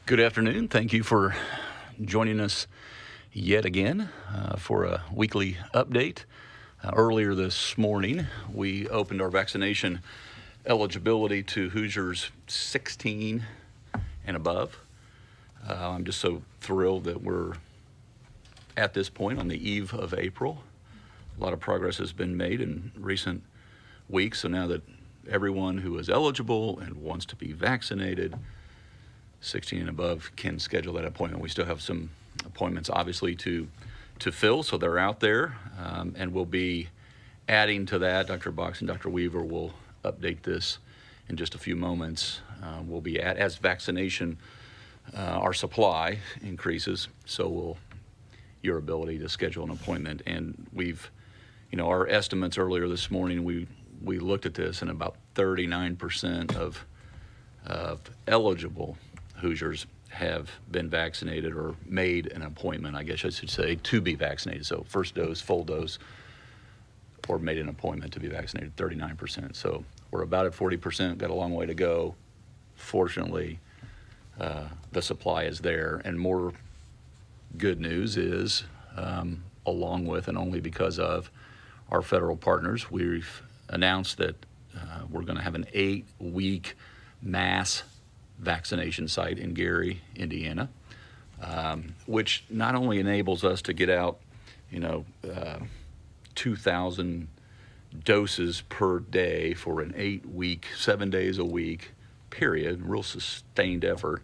Good afternoon. Thank you for joining us yet again for a weekly update. Earlier this morning, we opened our vaccination eligibility to Hoosiers 16 and above. I'm just so thrilled that we're at this point on the eve of April. A lot of progress has been made in recent weeks, so now that everyone who is eligible and wants to be vaccinated 16 and above can schedule that appointment. We still have some appointments obviously to fill, so they're out there, and we'll be adding to that. Dr. Box and Dr. Weaver will update this in just a few moments. We'll be as vaccination, our supply increases, so will your ability to schedule an appointment. And we've, our estimates earlier this morning, we looked at this, and about 39% of eligible Hoosiers have been vaccinated or made an appointment, I guess I should say, to be vaccinated. So first dose, full dose, or made an appointment to be vaccinated, 39%. So we're about at 40%, got a long way to go. Fortunately, the supply is there. And more good news is, along with and only because of our federal partners, we've announced that we're going to have an 8-week mass vaccination site in Gary, Indiana, which not only enables us to get out, 2,000 doses per day for an 8-week, 7 days a week period, real sustained effort.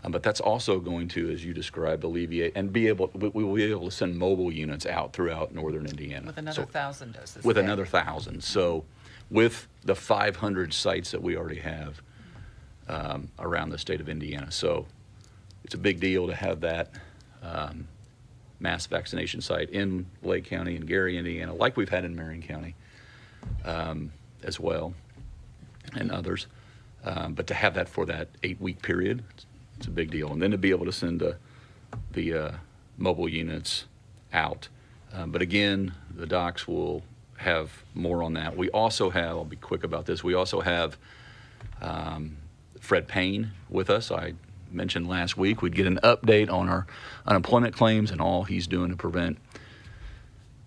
But that's also going to, as you described, alleviate and we will be able to send mobile units out throughout northern Indiana. With another 1,000 doses. With another 1,000. So with the 500 sites that we already have around the state of Indiana. So it's a big deal to have that mass vaccination site in Lake County and Gary, Indiana, like we've had in Marion County as well, and others. But to have that for that 8-week period, it's a big deal. And then to be able to send the mobile units out. But again, the docs will have more on that. We also have, I'll be quick about this, we also have Fred Payne with us. I mentioned last week we'd get an update on our unemployment claims and all he's doing to prevent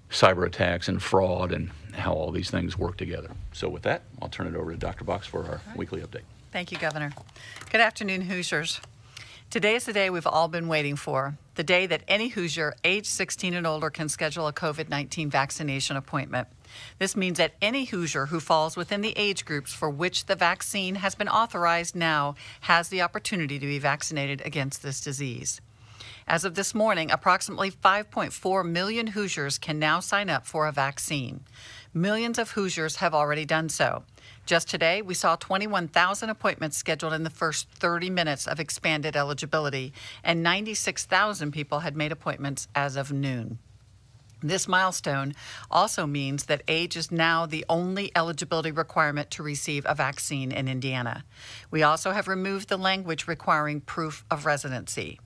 cyber attacks and fraud and how all these things work together. So with that, I'll turn it over to Dr. Box for our weekly update. Thank you, Governor. Good afternoon, Hoosiers. Today is the day we've all been waiting for, the day that any Hoosier age 16 and older can schedule a COVID-19 vaccination appointment. This means that any Hoosier who falls within the age groups for which the vaccine has been authorized now has the opportunity to be vaccinated against this disease. As of this morning, approximately 5.4 million Hoosiers can now sign up for a vaccine. Millions of Hoosiers have already done so. Just today, we saw 21,000 appointments scheduled in the first 30 minutes of expanded eligibility, and 96,000 people had made appointments as of noon. This milestone also means that age is now the only eligibility requirement to receive a vaccine in Indiana. We also have removed the language requiring proof of residency.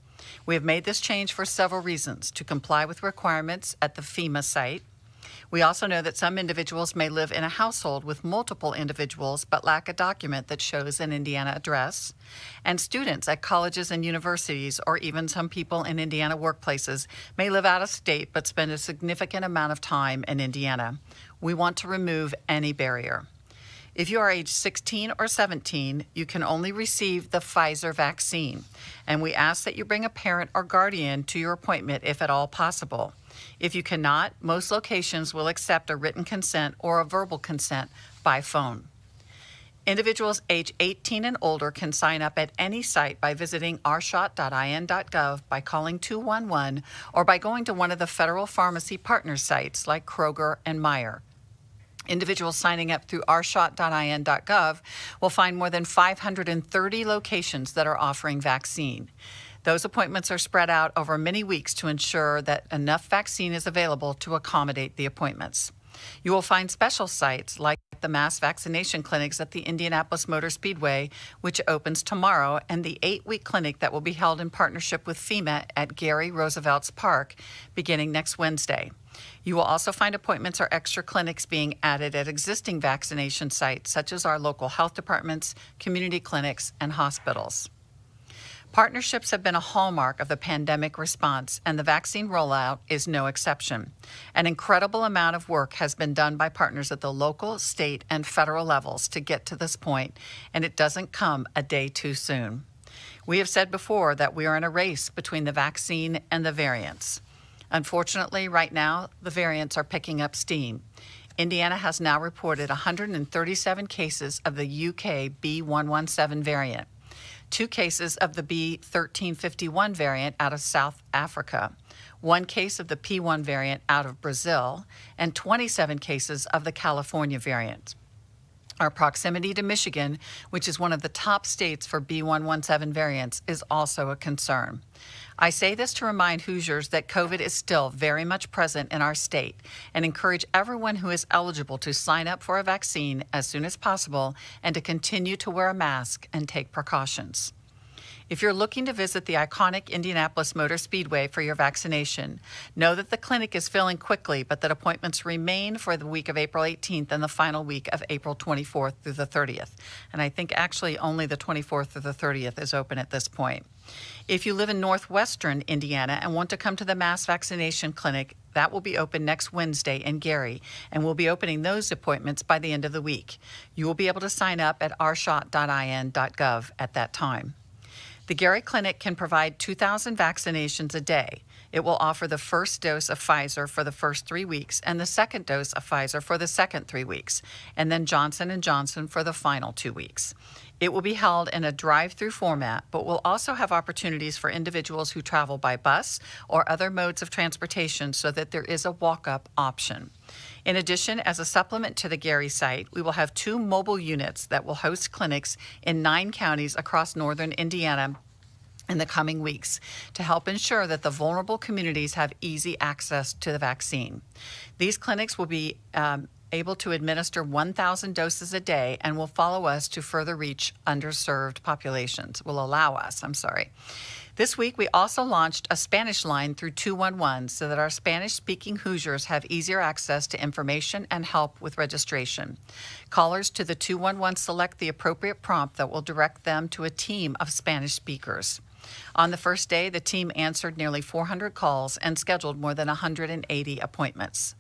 We have made this change for several reasons: to comply with requirements at the FEMA site. We also know that some individuals may live in a household with multiple individuals but lack a document that shows an Indiana address. And students at colleges and universities, or even some people in Indiana workplaces, may live out of state but spend a significant amount of time in Indiana. We want to remove any barrier. If you are age 16 or 17, you can only receive the Pfizer vaccine, and we ask that you bring a parent or guardian to your appointment if at all possible. If you cannot, most locations will accept a written consent or a verbal consent by phone. Individuals age 18 and older can sign up at any site by visiting rshot.in.gov, by calling 211, or by going to one of the federal pharmacy partner sites like Kroger and Meijer. Individuals signing up through rshot.in.gov will find more than 530 locations that are offering vaccine. Those appointments are spread out over many weeks to ensure that enough vaccine is available to accommodate the appointments. You will find special sites like the mass vaccination clinics at the Indianapolis Motor Speedway, which opens tomorrow, and the 8-week clinic that will be held in partnership with FEMA at Gary Roosevelt's Park beginning next Wednesday. You will also find appointments or extra clinics being added at existing vaccination sites, such as our local health departments, community clinics, and hospitals. Partnerships have been a hallmark of the pandemic response, and the vaccine rollout is no exception. An incredible amount of work has been done by partners at the local, state, and federal levels to get to this point, and it doesn't come a day too soon. We have said before that we are in a race between the vaccine and the variants. Unfortunately, right now, the variants are picking up steam. Indiana has now reported 137 cases of the UK B.1.1.7 variant, 2 cases of the B.1351 variant out of South Africa, 1 case of the P1 variant out of Brazil, and 27 cases of the California variant. Our proximity to Michigan, which is one of the top states for B.1.1.7 variants, is also a concern. I say this to remind Hoosiers that COVID is still very much present in our state and encourage everyone who is eligible to sign up for a vaccine as soon as possible and to continue to wear a mask and take precautions. If you're looking to visit the iconic Indianapolis Motor Speedway for your vaccination, know that the clinic is filling quickly, but that appointments remain for the week of April 18th and the final week of April 24th through the 30th. And I think actually only the 24th through the 30th is open at this point. If you live in northwestern Indiana and want to come to the mass vaccination clinic, that will be open next Wednesday in Gary, and we'll be opening those appointments by the end of the week. You will be able to sign up at ourshot.in.gov at that time. The Gary Clinic can provide 2,000 vaccinations a day. It will offer the first dose of Pfizer for the first 3 weeks and the second dose of Pfizer for the second 3 weeks, and then Johnson & Johnson for the final 2 weeks. It will be held in a drive-through format, but will also have opportunities for individuals who travel by bus or other modes of transportation so that there is a walk-up option. In addition, as a supplement to the Gary site, we will have 2 mobile units that will host clinics in 9 counties across northern Indiana in the coming weeks to help ensure that the vulnerable communities have easy access to the vaccine. These clinics will be able to administer 1,000 doses a day and will follow us to further reach underserved populations, This week, we also launched a Spanish line through 211 so that our Spanish-speaking Hoosiers have easier access to information and help with registration. Callers to the 211 select the appropriate prompt that will direct them to a team of Spanish speakers. On the first day, the team answered nearly 400 calls and scheduled more than 180 appointments.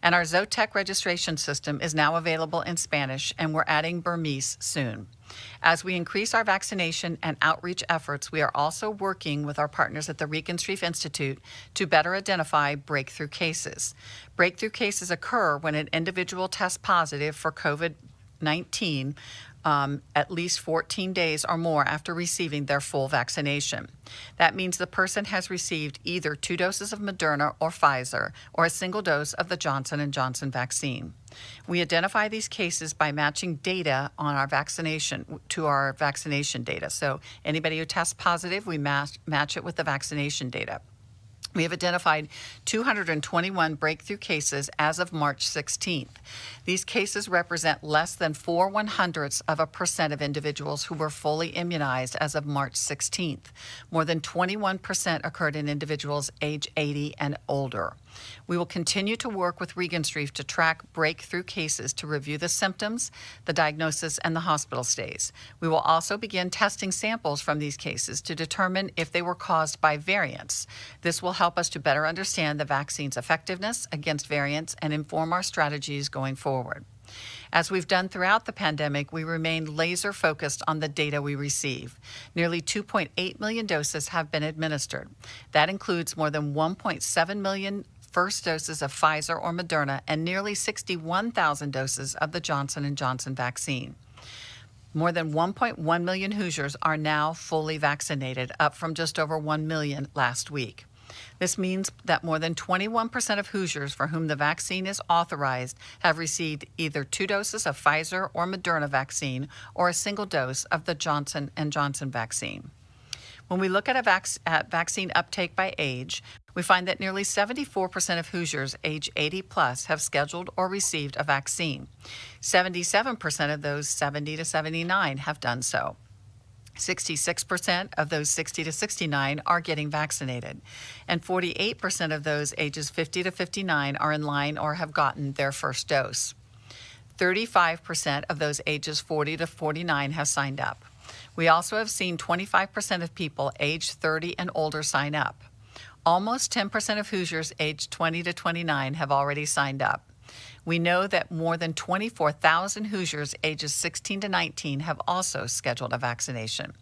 And our Zotec registration system is now available in Spanish, and we're adding Burmese soon. As we increase our vaccination and outreach efforts, we are also working with our partners at the Regenstrief Institute to better identify breakthrough cases. Breakthrough cases occur when an individual tests positive for COVID-19 at least 14 days or more after receiving their full vaccination. That means the person has received either 2 doses of Moderna or Pfizer or a single dose of the Johnson & Johnson vaccine. We identify these cases by matching data on our vaccination to our vaccination data. So anybody who tests positive, we match it with the vaccination data. We have identified 221 breakthrough cases as of March 16th. These cases represent less than 0.04% of individuals who were fully immunized as of March 16th. More than 21% occurred in individuals age 80 and older. We will continue to work with Regenstrief to track breakthrough cases to review the symptoms, the diagnosis, and the hospital stays. We will also begin testing samples from these cases to determine if they were caused by variants. This will help us to better understand the vaccine's effectiveness against variants and inform our strategies going forward. As we've done throughout the pandemic, we remain laser focused on the data we receive. Nearly 2.8 million doses have been administered. That includes more than 1.7 million first doses of Pfizer or Moderna and nearly 61,000 doses of the Johnson & Johnson vaccine. More than 1.1 million Hoosiers are now fully vaccinated, up from just over 1 million last week. This means that more than 21% of Hoosiers for whom the vaccine is authorized have received either 2 doses of Pfizer or Moderna vaccine or a single dose of the Johnson & Johnson vaccine. When we look at vaccine uptake by age, we find that nearly 74% of Hoosiers age 80 plus have scheduled or received a vaccine. 77% of those 70 to 79 have done so. 66% of those 60 to 69 are getting vaccinated, and 48% of those ages 50 to 59 are in line or have gotten their first dose. 35% of those ages 40 to 49 have signed up. We also have seen 25% of people age 30 and older sign up. Almost 10% of Hoosiers aged 20 to 29 have already signed up. We know that more than 24,000 Hoosiers ages 16 to 19 have also scheduled a vaccination.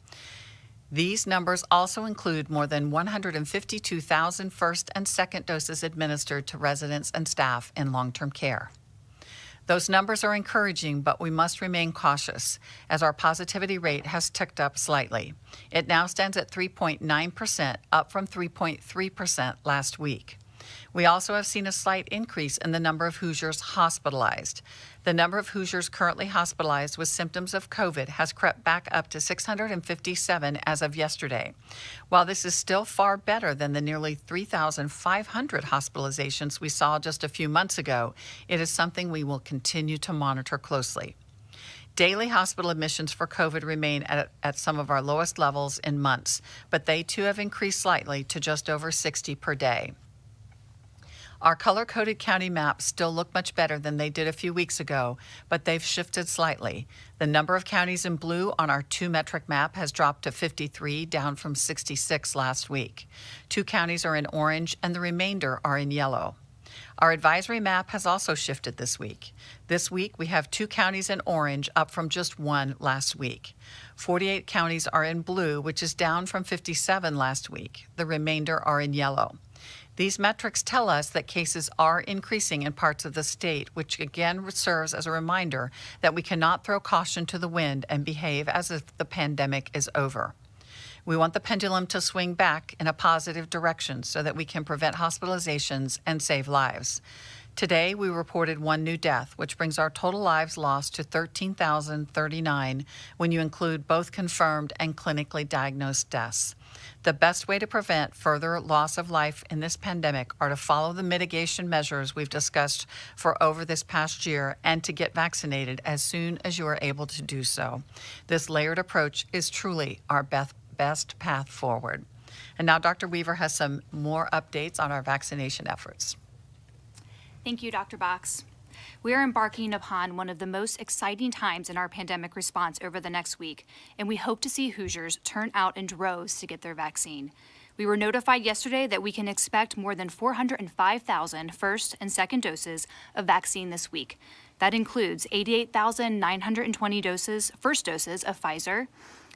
These numbers also include more than 152,000 first and second doses administered to residents and staff in long-term care. Those numbers are encouraging, but we must remain cautious as our positivity rate has ticked up slightly. It now stands at 3.9%, up from 3.3% last week. We also have seen a slight increase in the number of Hoosiers hospitalized. The number of Hoosiers currently hospitalized with symptoms of COVID has crept back up to 657 as of yesterday. While this is still far better than the nearly 3,500 hospitalizations we saw just a few months ago, it is something we will continue to monitor closely. Daily hospital admissions for COVID remain at some of our lowest levels in months, but they too have increased slightly to just over 60 per day. Our color-coded county maps still look much better than they did a few weeks ago, but they've shifted slightly. The number of counties in blue on our 2-metric map has dropped to 53, down from 66 last week. 2 counties are in orange and the remainder are in yellow. Our advisory map has also shifted this week. This week, we have 2 counties in orange, up from just 1 last week. 48 counties are in blue, which is down from 57 last week. The remainder are in yellow. These metrics tell us that cases are increasing in parts of the state, which again serves as a reminder that we cannot throw caution to the wind and behave as if the pandemic is over. We want the pendulum to swing back in a positive direction so that we can prevent hospitalizations and save lives. Today, we reported 1 new death, which brings our total lives lost to 13,039 when you include both confirmed and clinically diagnosed deaths. The best way to prevent further loss of life in this pandemic are to follow the mitigation measures we've discussed for over this past year and to get vaccinated as soon as you are able to do so. This layered approach is truly our best path forward. And now Dr. Weaver has some more updates on our vaccination efforts. Thank you, Dr. Box. We are embarking upon one of the most exciting times in our pandemic response over the next week, and we hope to see Hoosiers turn out in droves to get their vaccine. We were notified yesterday that we can expect more than 405,000 first and second doses of vaccine this week. That includes 88,920 first doses of Pfizer,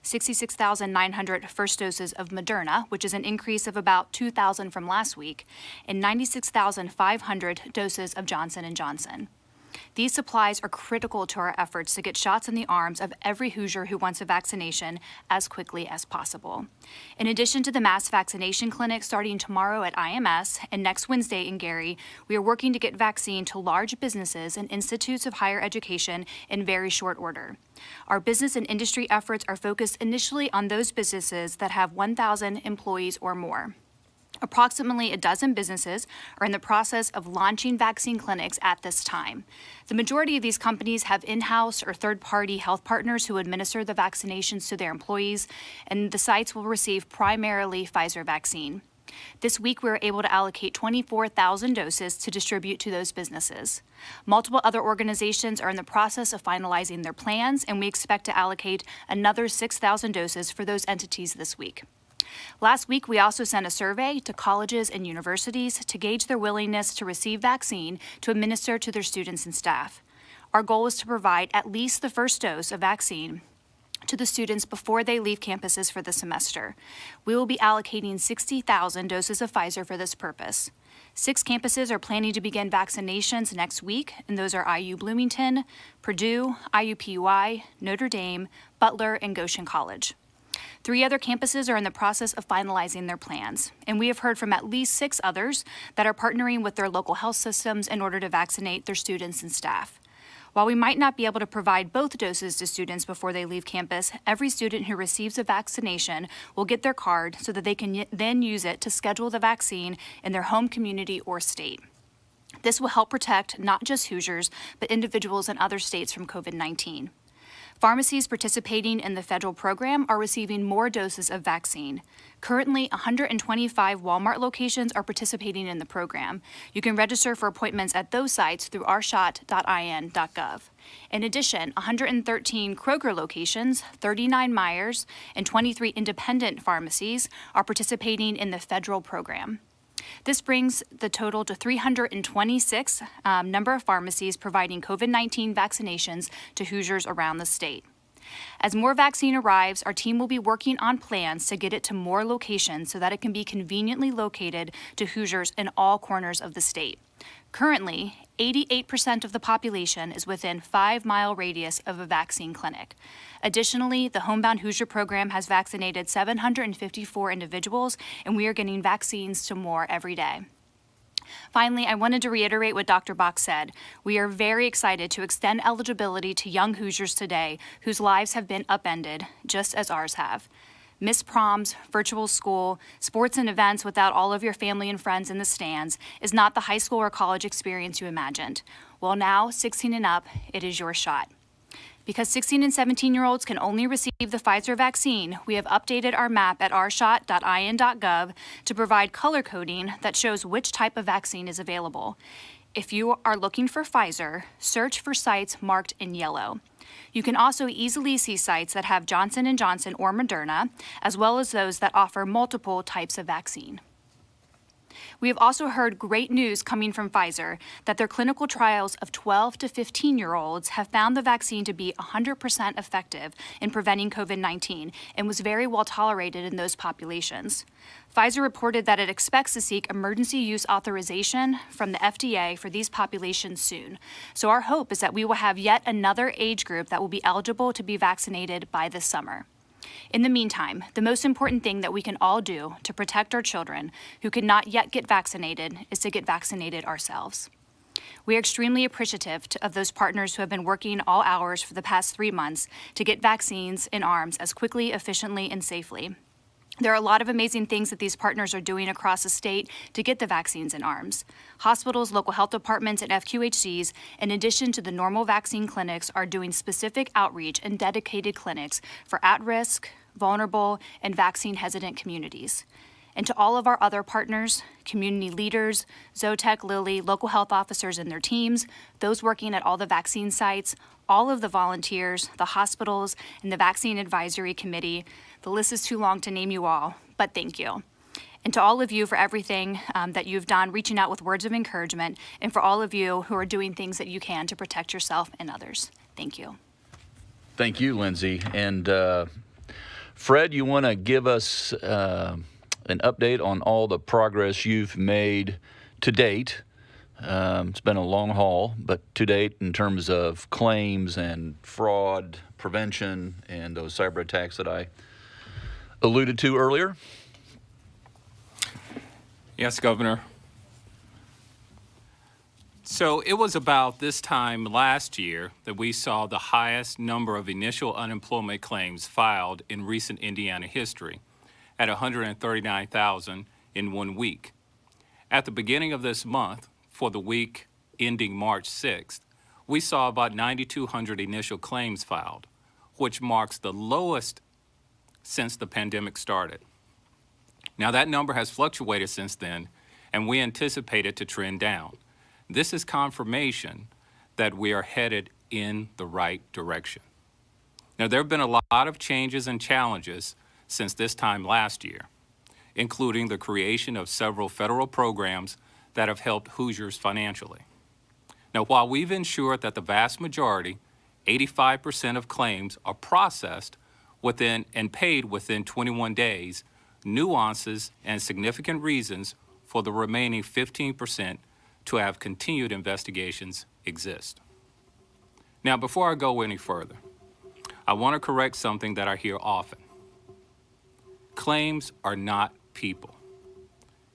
66,900 first doses of Moderna, which is an increase of about 2,000 from last week, and 96,500 doses of Johnson & Johnson. These supplies are critical to our efforts to get shots in the arms of every Hoosier who wants a vaccination as quickly as possible. In addition to the mass vaccination clinic starting tomorrow at IMS and next Wednesday in Gary, we are working to get vaccine to large businesses and institutes of higher education in very short order. Our business and industry efforts are focused initially on those businesses that have 1,000 employees or more. Approximately a dozen businesses are in the process of launching vaccine clinics at this time. The majority of these companies have in-house or third-party health partners who administer the vaccinations to their employees, and the sites will receive primarily Pfizer vaccine. This week, we were able to allocate 24,000 doses to distribute to those businesses. Multiple other organizations are in the process of finalizing their plans, and we expect to allocate another 6,000 doses for those entities this week. Last week, we also sent a survey to colleges and universities to gauge their willingness to receive vaccine to administer to their students and staff. Our goal is to provide at least the first dose of vaccine to the students before they leave campuses for the semester. We will be allocating 60,000 doses of Pfizer for this purpose. 6 campuses are planning to begin vaccinations next week, and those are IU Bloomington, Purdue, IUPUI, Notre Dame, Butler, and Goshen College. 3 other campuses are in the process of finalizing their plans, and we have heard from at least 6 others that are partnering with their local health systems in order to vaccinate their students and staff. While we might not be able to provide both doses to students before they leave campus, every student who receives a vaccination will get their card so that they can then use it to schedule the vaccine in their home community or state. This will help protect not just Hoosiers, but individuals in other states from COVID-19. Pharmacies participating in the federal program are receiving more doses of vaccine. Currently, 125 Walmart locations are participating in the program. You can register for appointments at those sites through ourshot.in.gov. In addition, 113 Kroger locations, 39 Myers, and 23 independent pharmacies are participating in the federal program. This brings the total to 326 number of pharmacies providing COVID-19 vaccinations to Hoosiers around the state. As more vaccine arrives, our team will be working on plans to get it to more locations so that it can be conveniently located to Hoosiers in all corners of the state. Currently, 88% of the population is within 5-mile radius of a vaccine clinic. Additionally, the Homebound Hoosier program has vaccinated 754 individuals, and we are getting vaccines to more every day. Finally, I wanted to reiterate what Dr. Box said. We are very excited to extend eligibility to young Hoosiers today whose lives have been upended, just as ours have. Missed proms, virtual school, sports and events without all of your family and friends in the stands is not the high school or college experience you imagined. Well, now, 16 and up, it is your shot. Because 16 and 17-year-olds can only receive the Pfizer vaccine, we have updated our map at ourshot.in.gov to provide color coding that shows which type of vaccine is available. If you are looking for Pfizer, search for sites marked in yellow. You can also easily see sites that have Johnson & Johnson or Moderna, as well as those that offer multiple types of vaccine. We have also heard great news coming from Pfizer that their clinical trials of 12 to 15-year-olds have found the vaccine to be 100% effective in preventing COVID-19 and was very well tolerated in those populations. Pfizer reported that it expects to seek emergency use authorization from the FDA for these populations soon. So our hope is that we will have yet another age group that will be eligible to be vaccinated by this summer. In the meantime, the most important thing that we can all do to protect our children who cannot yet get vaccinated is to get vaccinated ourselves. We are extremely appreciative of those partners who have been working all hours for the past 3 months to get vaccines in arms as quickly, efficiently, and safely. There are a lot of amazing things that these partners are doing across the state to get the vaccines in arms. Hospitals, local health departments, and FQHCs, in addition to the normal vaccine clinics, are doing specific outreach and dedicated clinics for at-risk, vulnerable, and vaccine-hesitant communities. And to all of our other partners, community leaders, Zotec, Lilly, local health officers and their teams, those working at all the vaccine sites, all of the volunteers, the hospitals, and the Vaccine Advisory Committee. The list is too long to name you all, but thank you. And to all of you for everything that you've done, reaching out with words of encouragement, and for all of you who are doing things that you can to protect yourself and others. Thank you. Thank you, Lindsay. And Fred, you want to give us an update on all the progress you've made to date? It's been a long haul, but to date in terms of claims and fraud prevention and those cyber attacks that I alluded to earlier? Yes, Governor. So it was about this time last year that we saw the highest number of initial unemployment claims filed in recent Indiana history, at 139,000 in 1 week. At the beginning of this month, for the week ending March 6th, we saw about 9,200 initial claims filed, which marks the lowest since the pandemic started. Now that number has fluctuated since then, and we anticipate it to trend down. This is confirmation that we are headed in the right direction. Now there have been a lot of changes and challenges since this time last year, including the creation of several federal programs that have helped Hoosiers financially. Now while we've ensured that the vast majority, 85% of claims are processed within and paid within 21 days, nuances and significant reasons for the remaining 15% to have continued investigations exist. Now, before I go any further, I want to correct something that I hear often. Claims are not people.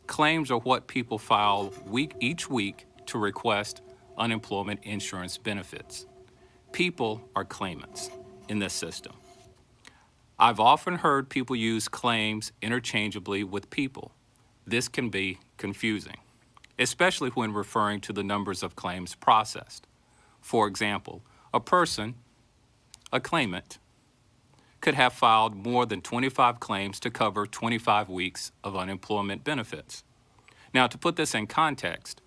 Claims are what people file each week to request unemployment insurance benefits. People are claimants in this system. I've often heard people use claims interchangeably with people. This can be confusing, especially when referring to the numbers of claims processed. For example, a person a claimant could have filed more than 25 claims to cover 25 weeks of unemployment benefits. Now, to put this in context,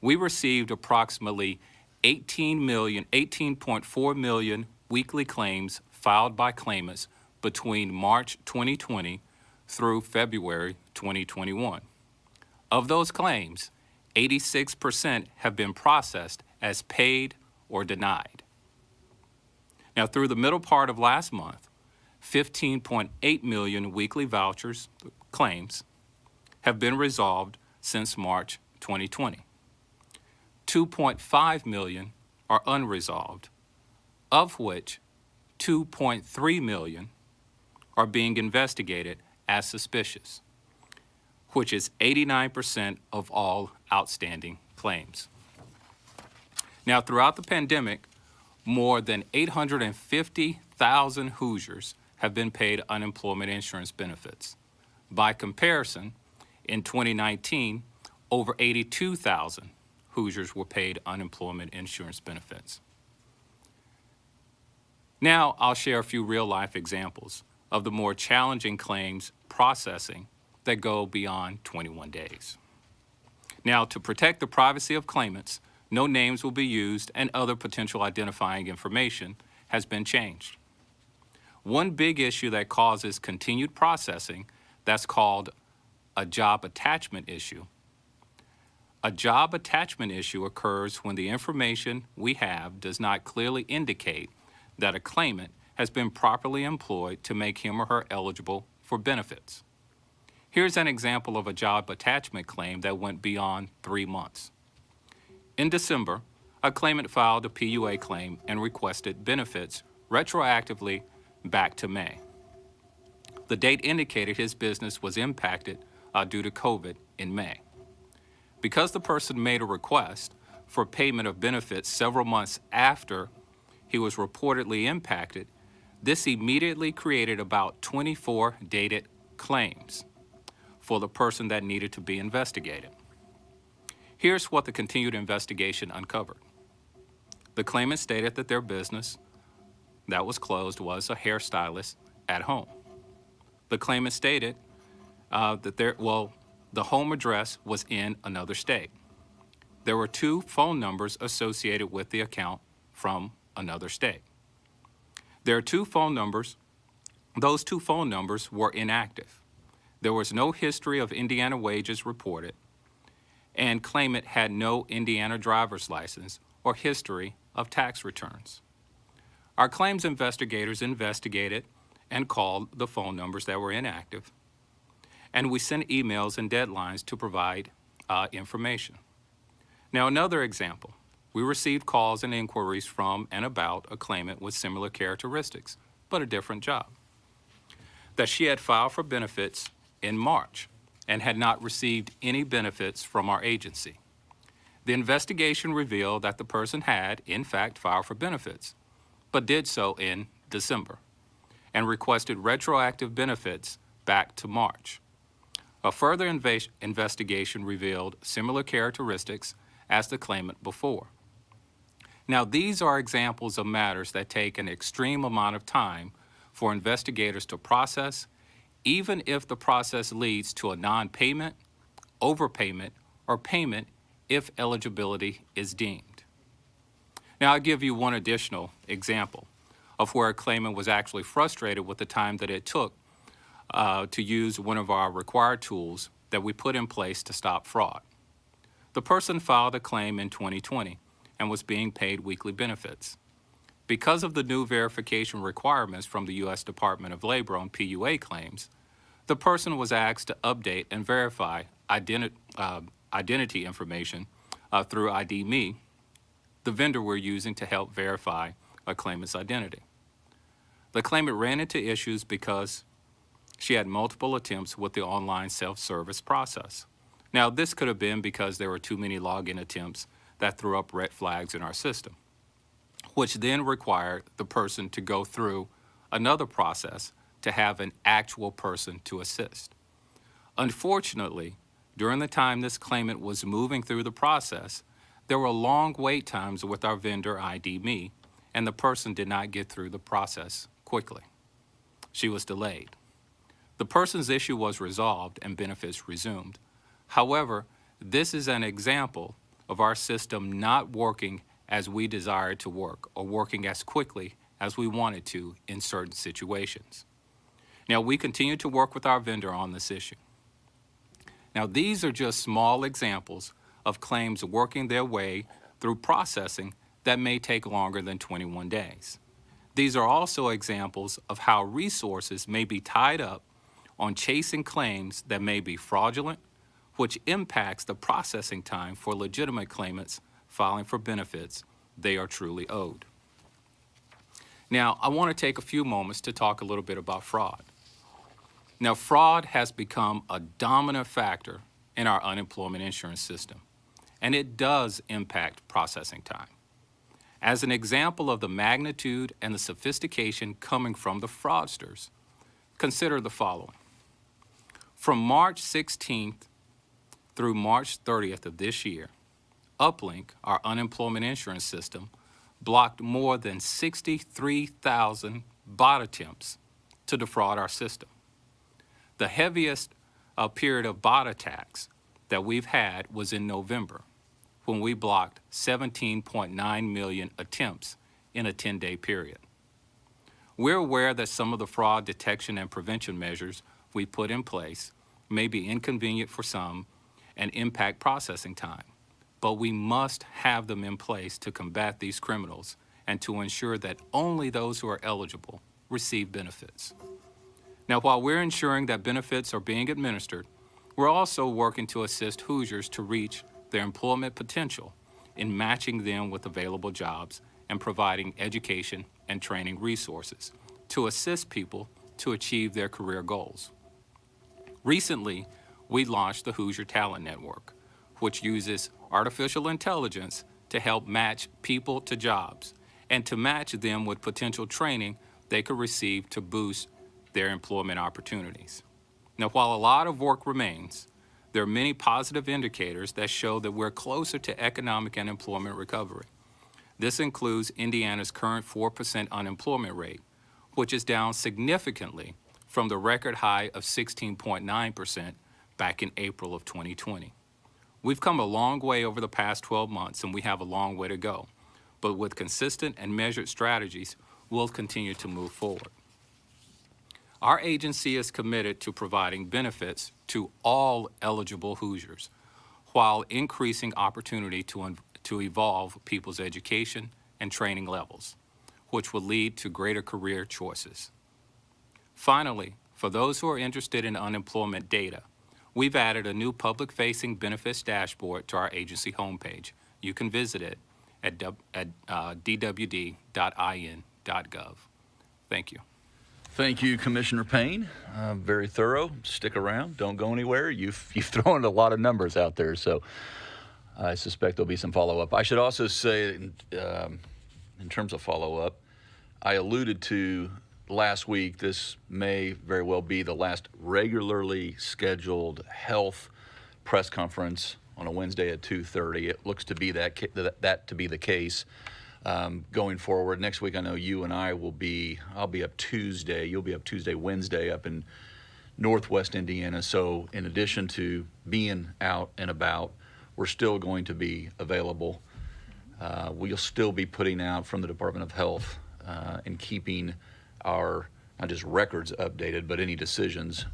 we received approximately 18.4 million weekly claims filed by claimants between March 2020 through February 2021. Of those claims, 86% have been processed as paid or denied. Now, through the middle part of last month, 15.8 million weekly vouchers claims have been resolved since March 2020. 2.5 million are unresolved, of which 2.3 million are being investigated as suspicious, which is 89% of all outstanding claims. Now, throughout the pandemic, more than 850,000 Hoosiers have been paid unemployment insurance benefits. By comparison, in 2019, over 82,000 Hoosiers were paid unemployment insurance benefits. Now, I'll share a few real-life examples of the more challenging claims processing that go beyond 21 days. Now, to protect the privacy of claimants, no names will be used and other potential identifying information has been changed. One big issue that causes continued processing, that's called a job attachment issue. A job attachment issue occurs when the information we have does not clearly indicate that a claimant has been properly employed to make him or her eligible for benefits. Here's an example of a job attachment claim that went beyond 3 months. In December, a claimant filed a PUA claim and requested benefits retroactively back to May. The date indicated his business was impacted due to COVID in May. Because the person made a request for payment of benefits several months after he was reportedly impacted, this immediately created about 24 dated claims for the person that needed to be investigated. Here's what the continued investigation uncovered. The claimant stated that their business that was closed was a hairstylist at home. The claimant stated that the home address was in another state. There were 2 phone numbers associated with the account from another state. There are 2 phone numbers. Those 2 phone numbers were inactive. There was no history of Indiana wages reported, and claimant had no Indiana driver's license or history of tax returns. Our claims investigators investigated and called the phone numbers that were inactive, and we sent emails and deadlines to provide information. Now, another example, we received calls and inquiries from and about a claimant with similar characteristics, but a different job, that she had filed for benefits in March and had not received any benefits from our agency. The investigation revealed that the person had, in fact, filed for benefits, but did so in December and requested retroactive benefits back to March. A further investigation revealed similar characteristics as the claimant before. Now, these are examples of matters that take an extreme amount of time for investigators to process, even if the process leads to a non-payment, overpayment, or payment if eligibility is deemed. Now, I'll give you one additional example of where a claimant was actually frustrated with the time that it took to use one of our required tools that we put in place to stop fraud. The person filed a claim in 2020 and was being paid weekly benefits. Because of the new verification requirements from the U.S. Department of Labor on PUA claims, the person was asked to update and verify identity information through ID.me, the vendor we're using to help verify a claimant's identity. The claimant ran into issues because she had multiple attempts with the online self-service process. Now, this could have been because there were too many login attempts that threw up red flags in our system, which then required the person to go through another process to have an actual person to assist. Unfortunately, during the time this claimant was moving through the process, there were long wait times with our vendor ID.me, and the person did not get through the process quickly. She was delayed. The person's issue was resolved and benefits resumed. However, this is an example of our system not working as we desire it to work or working as quickly as we want it to in certain situations. Now, we continue to work with our vendor on this issue. Now, these are just small examples of claims working their way through processing that may take longer than 21 days. These are also examples of how resources may be tied up on chasing claims that may be fraudulent, which impacts the processing time for legitimate claimants filing for benefits they are truly owed. Now, I want to take a few moments to talk a little bit about fraud. Now, fraud has become a dominant factor in our unemployment insurance system, and it does impact processing time. As an example of the magnitude and the sophistication coming from the fraudsters, consider the following. From March 16th through March 30th of this year, Uplink, our unemployment insurance system, blocked more than 63,000 bot attempts to defraud our system. The heaviest period of bot attacks that we've had was in November, when we blocked 17.9 million attempts in a 10-day period. We're aware that some of the fraud detection and prevention measures we put in place may be inconvenient for some and impact processing time, but we must have them in place to combat these criminals and to ensure that only those who are eligible receive benefits. Now, while we're ensuring that benefits are being administered, we're also working to assist Hoosiers to reach their employment potential in matching them with available jobs and providing education and training resources to assist people to achieve their career goals. Recently, we launched the Hoosier Talent Network, which uses artificial intelligence to help match people to jobs and to match them with potential training they could receive to boost their employment opportunities. Now, while a lot of work remains, there are many positive indicators that show that we're closer to economic and employment recovery. This includes Indiana's current 4% unemployment rate, which is down significantly from the record high of 16.9% back in April of 2020. We've come a long way over the past 12 months, and we have a long way to go. But with consistent and measured strategies, we'll continue to move forward. Our agency is committed to providing benefits to all eligible Hoosiers while increasing opportunity to evolve people's education and training levels, which will lead to greater career choices. Finally, for those who are interested in unemployment data, we've added a new public-facing benefits dashboard to our agency homepage. You can visit it at dwd.in.gov. Thank you. Thank you, Commissioner Payne. Very thorough. Stick around. Don't go anywhere. You've thrown a lot of numbers out there, so I suspect there'll be some follow-up. I should also say, in terms of follow-up, I alluded to last week, this may very well be the last regularly scheduled health press conference on a Wednesday at 2:30. It looks to be that to be the case. Going forward, next week I know you and I'll be up Tuesday, you'll be up Tuesday, Wednesday up in Northwest Indiana. So in addition to being out and about, we're still going to be available. We'll still be putting out from the Department of Health and keeping our, not just records updated, but any decisions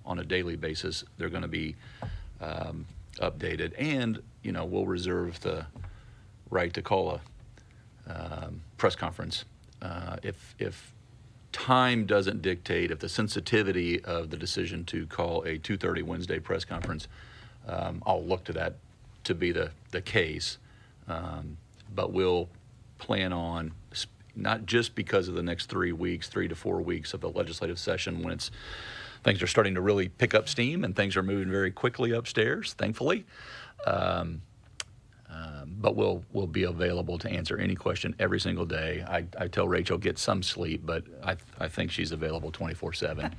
on a daily basis, they're going to be updated. And, we'll reserve the right to call a press conference if time doesn't dictate, if the sensitivity of the decision to call a 2:30 Wednesday press conference, I'll look to that to be the case, but we'll plan on, not just because of the next 3 to 4 weeks of the legislative session when things are starting to really pick up steam and things are moving very quickly upstairs, thankfully. But we'll be available to answer any question every single day. I tell Rachel, get some sleep, but I think she's available 24/7.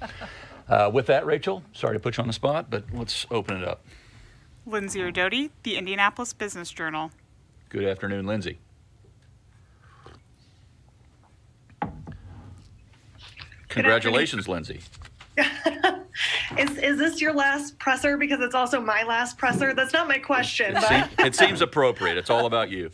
With that, Rachel, sorry to put you on the spot, but let's open it up. Lindsay Rodoti, the Indianapolis Business Journal. Good afternoon, Lindsay. Congratulations, Lindsay. Is this your last presser? Because it's also my last presser. That's not my question, It seems appropriate. It's all about you.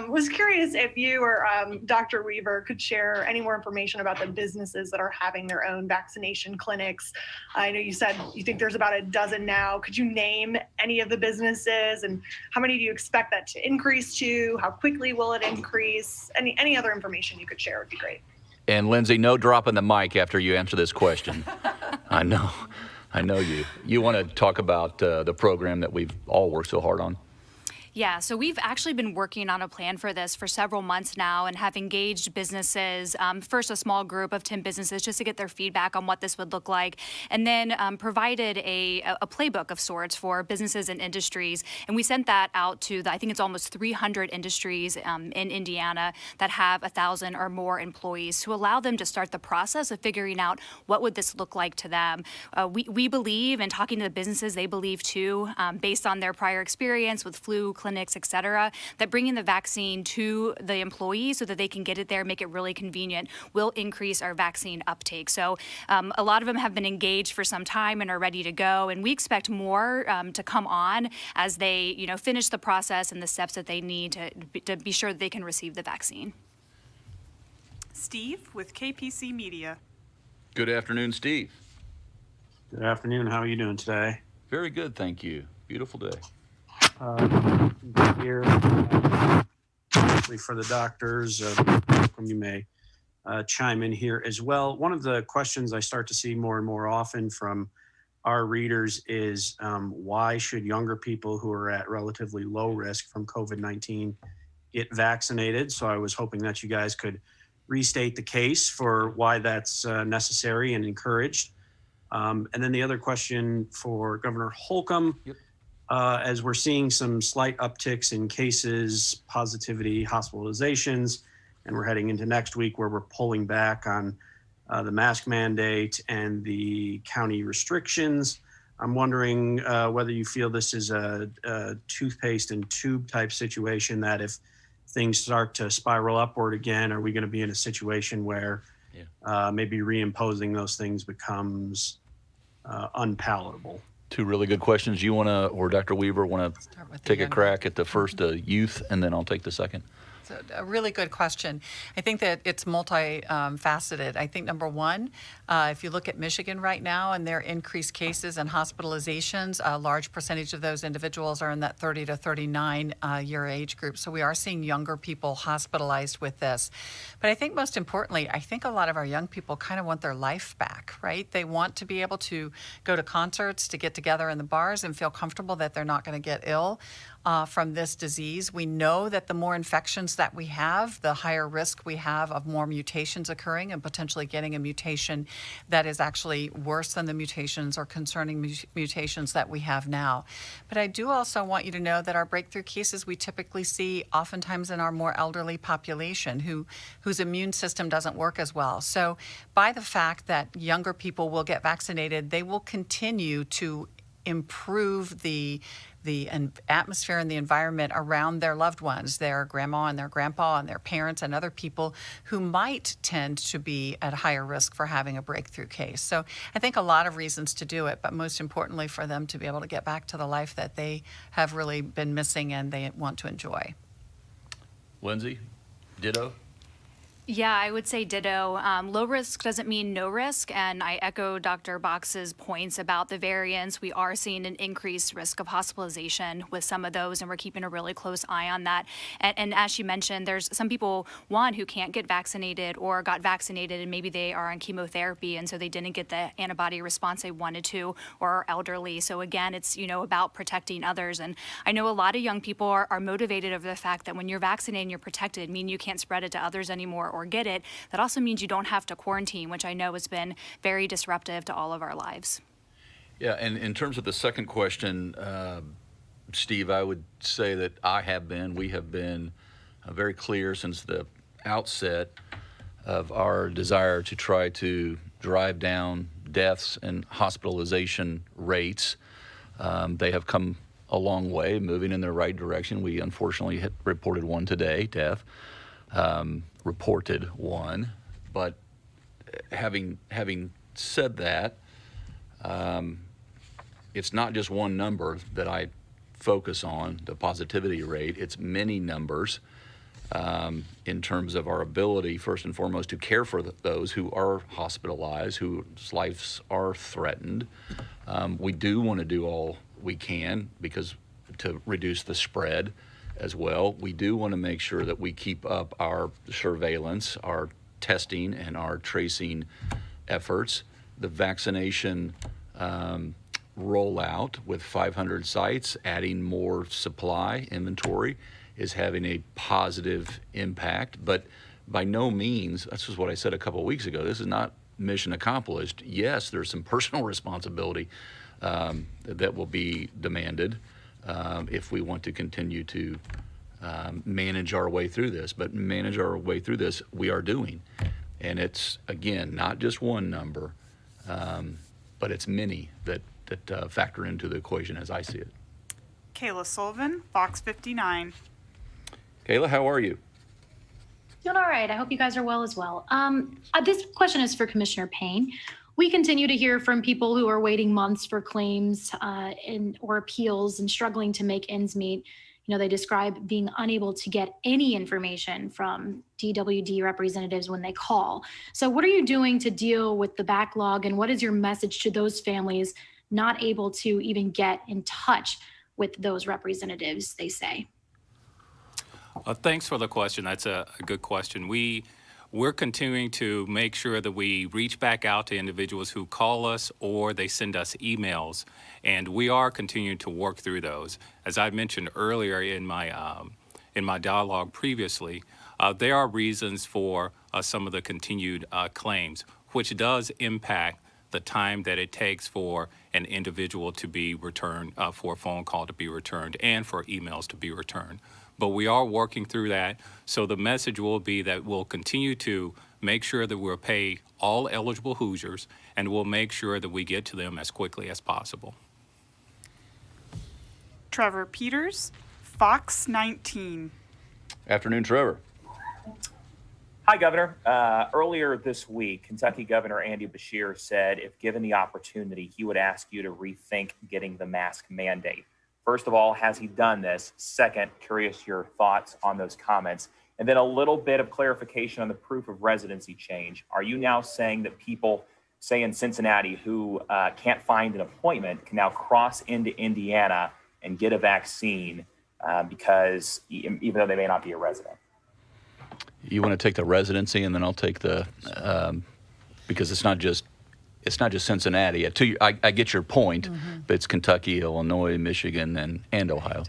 Was curious if you or Dr. Weaver could share any more information about the businesses that are having their own vaccination clinics. I know you said you think there's about a dozen now. Could you name any of the businesses, and how many do you expect that to increase to? How quickly will it increase? Any other information you could share would be great. And Lindsay, no dropping the mic after you answer this question. I know you. You want to talk about the program that we've all worked so hard on? Yeah, so we've actually been working on a plan for this for several months now and have engaged businesses, first a small group of 10 businesses just to get their feedback on what this would look like, and then provided a playbook of sorts for businesses and industries. And we sent that out to, I think it's almost 300 industries in Indiana that have 1,000 or more employees to allow them to start the process of figuring out what would this look like to them. We believe, and talking to the businesses, they believe too, based on their prior experience with flu clinics, et cetera, that bringing the vaccine to the employees so that they can get it there, make it really convenient, will increase our vaccine uptake. So a lot of them have been engaged for some time and are ready to go. And we expect more to come on as they, finish the process and the steps that they need to be sure that they can receive the vaccine. Steve with KPC Media. Good afternoon, Steve. Good afternoon. How are you doing today? Very good, thank you. Beautiful day. Here, especially for the doctors, you may chime in here as well. One of the questions I start to see more and more often from our readers is why should younger people who are at relatively low risk from COVID-19 get vaccinated? So I was hoping that you guys could restate the case for why that's necessary and encouraged. And then the other question for Governor Holcomb. Yep. As we're seeing some slight upticks in cases, positivity, hospitalizations, and we're heading into next week where we're pulling back on the mask mandate and the county restrictions. I'm wondering whether you feel this is a toothpaste and tube type situation, that if things start to spiral upward again, are we going to be in a situation where maybe reimposing those things becomes unpalatable? Two really good questions. You want to, or Dr. Weaver, want to take a crack at the first youth, and then I'll take the second? A really good question. I think that it's multifaceted. I think number one, if you look at Michigan right now and their increased cases and hospitalizations, a large percentage of those individuals are in that 30 to 39 year age group. So we are seeing younger people hospitalized with this. But I think most importantly, I think a lot of our young people kind of want their life back, right? They want to be able to go to concerts, to get together in the bars and feel comfortable that they're not going to get ill from this disease. We know that the more infections that we have, the higher risk we have of more mutations occurring and potentially getting a mutation that is actually worse than the mutations or concerning mutations that we have now. But I do also want you to know that our breakthrough cases we typically see oftentimes in our more elderly population whose immune system doesn't work as well. So by the fact that younger people will get vaccinated, they will continue to improve the atmosphere and the environment around their loved ones, their grandma and their grandpa and their parents and other people who might tend to be at higher risk for having a breakthrough case. So I think a lot of reasons to do it, but most importantly for them to be able to get back to the life that they have really been missing and they want to enjoy. Lindsay, ditto? Yeah, I would say ditto. Low risk doesn't mean no risk, and I echo Dr. Box's points about the variants. We are seeing an increased risk of hospitalization with some of those, and we're keeping a really close eye on that. And as she mentioned, there's some people, one, who can't get vaccinated or got vaccinated and maybe they are on chemotherapy, and so they didn't get the antibody response they wanted to, or are elderly. So again, it's about protecting others. And I know a lot of young people are motivated over the fact that when you're vaccinated and you're protected, meaning you can't spread it to others anymore or get it. That also means you don't have to quarantine, which I know has been very disruptive to all of our lives. Yeah, and in terms of the second question, Steve, I would say that we have been very clear since the outset of our desire to try to drive down deaths and hospitalization rates. They have come a long way, moving in the right direction. We unfortunately reported one today, death. Reported one. But having said that, it's not just one number that I focus on, the positivity rate. It's many numbers in terms of our ability, first and foremost, to care for those who are hospitalized, whose lives are threatened. We do want to do all we can because to reduce the spread as well. We do want to make sure that we keep up our surveillance, our testing, and our tracing efforts. The vaccination rollout with 500 sites, adding more supply inventory, is having a positive impact. But by no means, that's just what I said a couple of weeks ago, this is not mission accomplished. Yes, there's some personal responsibility that will be demanded if we want to continue to manage our way through this. But manage our way through this, we are doing. And it's, again, not just one number, but it's many that factor into the equation as I see it. Kayla Sullivan, Fox 59. Kayla, how are you? Doing all right. I hope you guys are well as well. This question is for Commissioner Payne. We continue to hear from people who are waiting months for claims or appeals and struggling to make ends meet. You know, they describe being unable to get any information from DWD representatives when they call. So what are you doing to deal with the backlog, and what is your message to those families not able to even get in touch with those representatives, they say? Thanks for the question. That's a good question. We're continuing to make sure that we reach back out to individuals who call us or they send us emails, and we are continuing to work through those. As I mentioned earlier in my dialogue previously, there are reasons for some of the continued claims, which does impact the time that it takes for an individual to be returned, for a phone call to be returned, and for emails to be returned. But we are working through that. So the message will be that we'll continue to make sure that we'll pay all eligible Hoosiers, and we'll make sure that we get to them as quickly as possible. Trevor Peters, Fox 19. Afternoon, Trevor. Hi, Governor. Earlier this week, Kentucky Governor Andy Beshear said if given the opportunity, he would ask you to rethink getting the mask mandate. First of all, has he done this? Second, curious your thoughts on those comments. And then a little bit of clarification on the proof of residency change. Are you now saying that people, say in Cincinnati, who can't find an appointment can now cross into Indiana and get a vaccine because even though they may not be a resident? You want to take the residency, and then I'll take the because it's not just Cincinnati. I get your point, but it's Kentucky, Illinois, Michigan, and Ohio.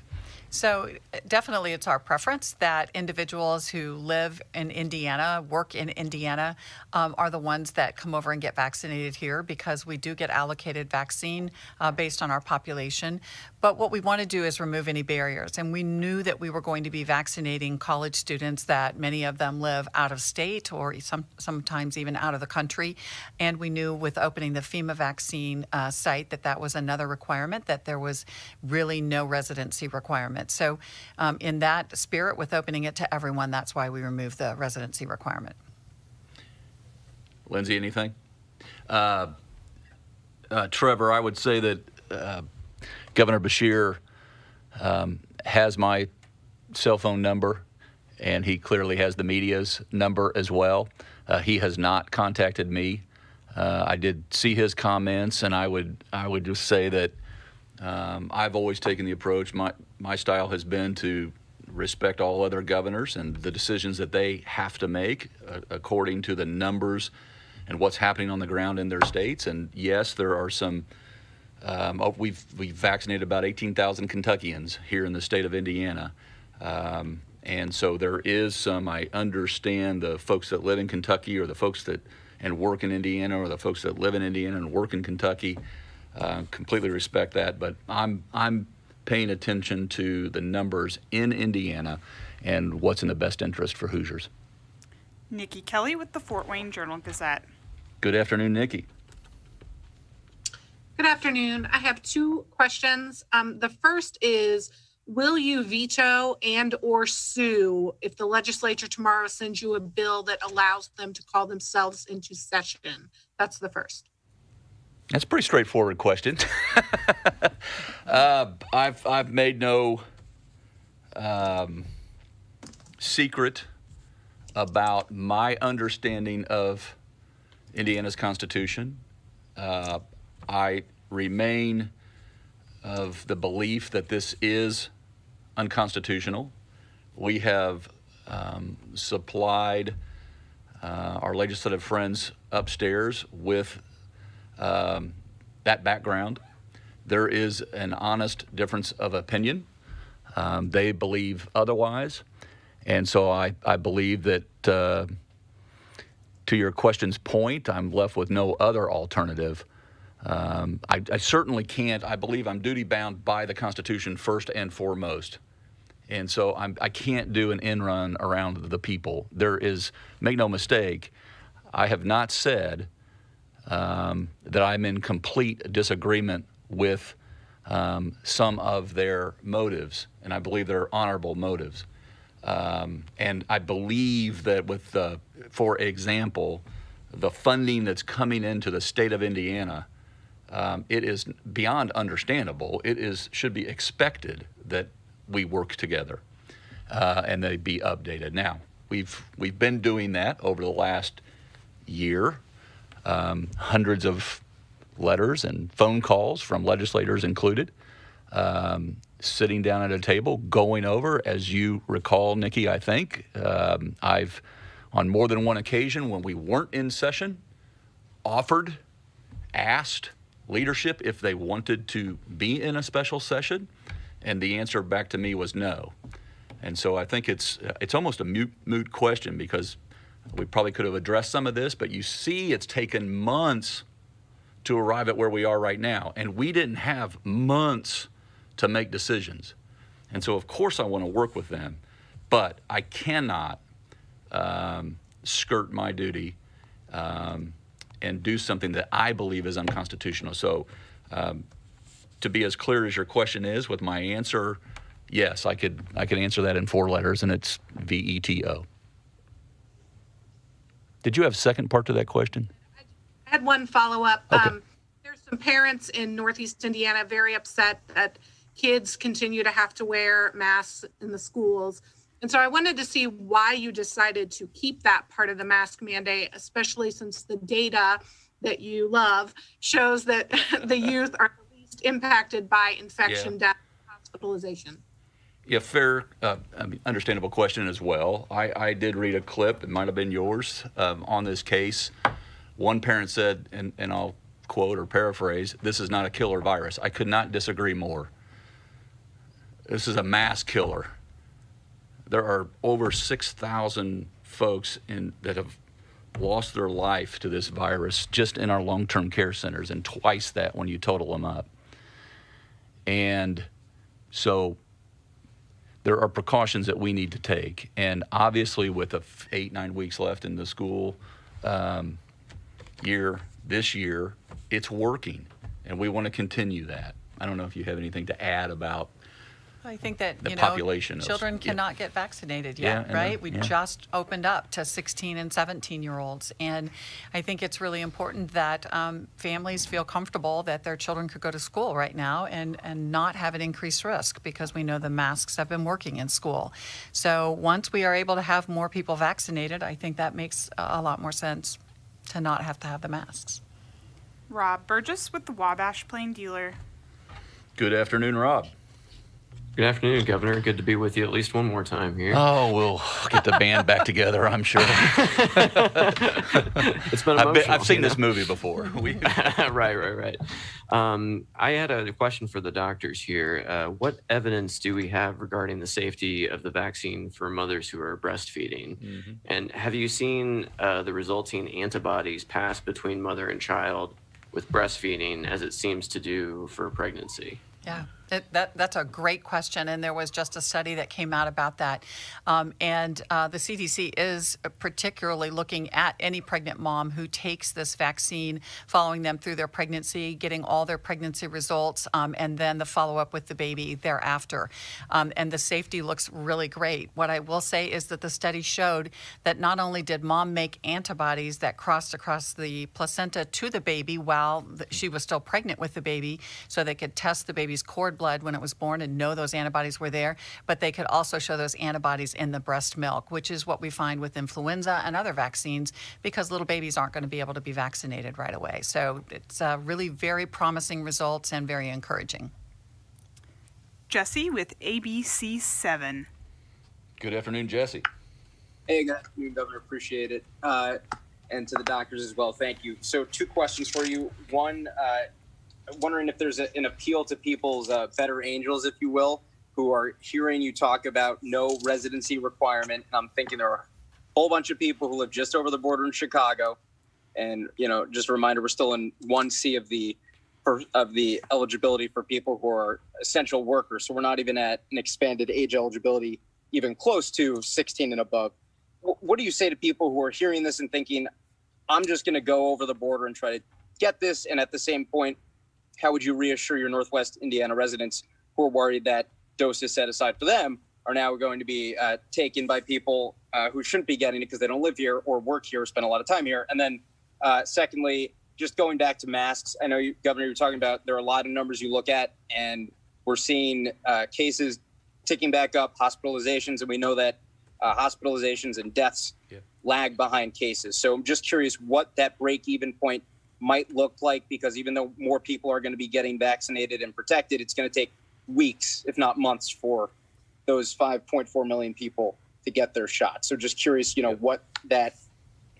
So definitely it's our preference that individuals who live in Indiana, work in Indiana, are the ones that come over and get vaccinated here, because we do get allocated vaccine based on our population. But what we want to do is remove any barriers. And we knew that we were going to be vaccinating college students, that many of them live out of state or sometimes even out of the country. And we knew with opening the FEMA vaccine site that was another requirement, that there was really no residency requirement. So in that spirit, with opening it to everyone, that's why we removed the residency requirement. Lindsay, anything? Trevor, I would say that Governor Beshear has my cell phone number, and he clearly has the media's number as well. He has not contacted me. I did see his comments, and I would just say that I've always taken the approach. My style has been to respect all other governors and the decisions that they have to make according to the numbers and what's happening on the ground in their states. And yes, there are some. We've vaccinated about 18,000 Kentuckians here in the state of Indiana, and so there is some. I understand the folks that live in Kentucky, or the folks that and work in Indiana, or the folks that live in Indiana and work in Kentucky. Completely respect that, but I'm paying attention to the numbers in Indiana and what's in the best interest for Hoosiers. Nikki Kelly with the Fort Wayne Journal-Gazette. Good afternoon, Nikki. Good afternoon. I have two questions. The first is, will you veto and or sue if the legislature tomorrow sends you a bill that allows them to call themselves into session? That's the first. That's a pretty straightforward question. I've made no secret about my understanding of Indiana's Constitution. I remain of the belief that this is unconstitutional. We have supplied our legislative friends upstairs with that background. There is an honest difference of opinion. They believe otherwise. And so I believe that, to your question's point, I'm left with no other alternative. I certainly can't. I believe I'm duty bound by the Constitution first and foremost. And so I can't do an end run around the people. There is, make no mistake, I have not said that I'm in complete disagreement with some of their motives, and I believe they're honorable motives. And I believe that with, for example, the funding that's coming into the state of Indiana, it is beyond understandable. It should be expected that we work together and they be updated. Now, we've been doing that over the last year. Hundreds of letters and phone calls from legislators included, sitting down at a table, going over, as you recall, Nikki, I think, I've, on more than one occasion when we weren't in session, asked leadership if they wanted to be in a special session, and the answer back to me was no. And so I think it's almost a moot question, because we probably could have addressed some of this, but you see it's taken months to arrive at where we are right now. And we didn't have months to make decisions. And so, of course, I want to work with them, but I cannot skirt my duty and do something that I believe is unconstitutional. So to be as clear as your question is with my answer, yes, I could answer that in 4 letters, and it's VETO. Did you have a second part to that question? I had one follow-up. Okay. There's some parents in Northeast Indiana very upset that kids continue to have to wear masks in the schools. And so I wanted to see why you decided to keep that part of the mask mandate, especially since the data that you love shows that the youth are the least impacted by infection, death, hospitalization. Yeah, fair, understandable question as well. I did read a clip, it might have been yours, on this case. One parent said, and I'll quote or paraphrase, "This is not a killer virus." I could not disagree more. This is a mass killer. There are over 6,000 folks that have lost their life to this virus just in our long-term care centers, and twice that when you total them up. And so there are precautions that we need to take. And obviously with the 8-9 weeks left in the school year, this year, it's working. And we want to continue that. I don't know if you have anything to add about I think that, the population of children cannot get vaccinated yet, Yeah, right? We just opened up to 16 and 17-year-olds. And I think it's really important that families feel comfortable that their children could go to school right now and not have an increased risk, because we know the masks have been working in school. So once we are able to have more people vaccinated, I think that makes a lot more sense to not have to have the masks. Rob Burgess with the Wabash Plain Dealer. Good afternoon, Rob. Good afternoon, Governor. Good to be with you at least one more time here. Oh, we'll get the band back together, I'm sure. It's been emotional. I've seen this movie before. Right. I had a question for the doctors here. What evidence do we have regarding the safety of the vaccine for mothers who are breastfeeding? Mm-hmm. And have you seen the resulting antibodies pass between mother and child with breastfeeding as it seems to do for pregnancy? Yeah, That's a great question, and there was just a study that came out about that. The CDC is particularly looking at any pregnant mom who takes this vaccine, following them through their pregnancy, getting all their pregnancy results, and then the follow-up with the baby thereafter. And the safety looks really great. What I will say is that the study showed that not only did mom make antibodies that crossed across the placenta to the baby while she was still pregnant with the baby, so they could test the baby's cord blood when it was born and know those antibodies were there, but they could also show those antibodies in the breast milk, which is what we find with influenza and other vaccines, because little babies aren't going to be able to be vaccinated right away. So it's really very promising results and very encouraging. Jesse with ABC7. Good afternoon, Jesse. Hey, good afternoon, Governor. Appreciate it. And to the doctors as well, thank you. So 2 questions for you. One, wondering if there's an appeal to people's better angels, if you will, who are hearing you talk about no residency requirement. And I'm thinking there are a whole bunch of people who live just over the border in Chicago. And, just a reminder, we're still in 1C of the eligibility for people who are essential workers. So we're not even at an expanded age eligibility, even close to 16 and above. What do you say to people who are hearing this and thinking, I'm just going to go over the border and try to get this? And at the same point, how would you reassure your Northwest Indiana residents who are worried that doses set aside for them are now going to be taken by people who shouldn't be getting it because they don't live here or work here or spend a lot of time here? And then secondly, just going back to masks, I know, Governor, you're talking about there are a lot of numbers you look at, and we're seeing cases ticking back up, hospitalizations, and we know that hospitalizations and deaths lag behind cases. So I'm just curious what that break-even point might look like, because even though more people are going to be getting vaccinated and protected, it's going to take weeks, if not months, for those 5.4 million people to get their shot. So just curious, what that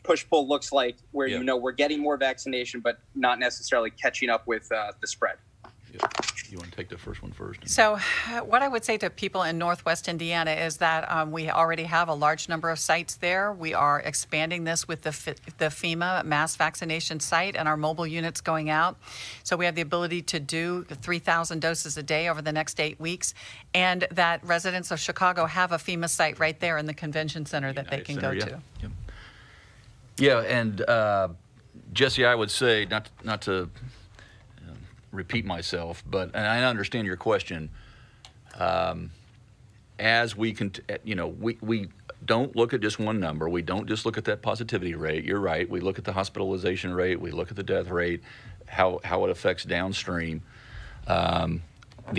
push-pull looks like, where we're getting more vaccination, but not necessarily catching up with the spread. You want to take the first one first? So what I would say to people in Northwest Indiana is that we already have a large number of sites there. We are expanding this with the FEMA mass vaccination site and our mobile units going out. So we have the ability to do 3,000 doses a day over the next 8 weeks, and that residents of Chicago have a FEMA site right there in the convention center that they can go to. Yeah, and Jesse, I would say, not to repeat myself, but and I understand your question. As we can, we don't look at just one number. We don't just look at that positivity rate. You're right. We look at the hospitalization rate. We look at the death rate, how it affects downstream, the